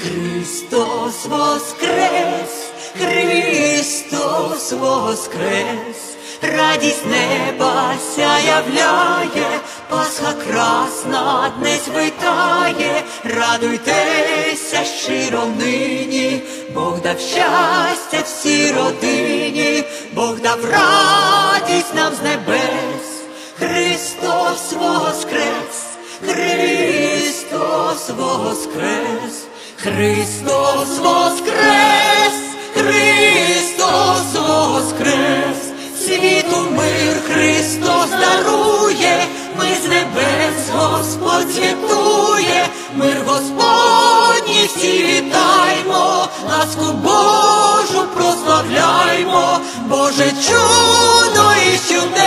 Христос воскрес, Христос воскрес, радість неба сяявляє, Пасха красна днесь витає, радуйтеся щиро нині, Бог дав щастя всій родині, Бог дав радість нам з небес. Христос воскрес, Христос воскрес, Христос воскрес, Христос воскрес, світу мир Христос дарує, ми з небес Господь святує, мир Господній всі вітаймо, ласку Божу прославляймо, Боже чудо і чудес.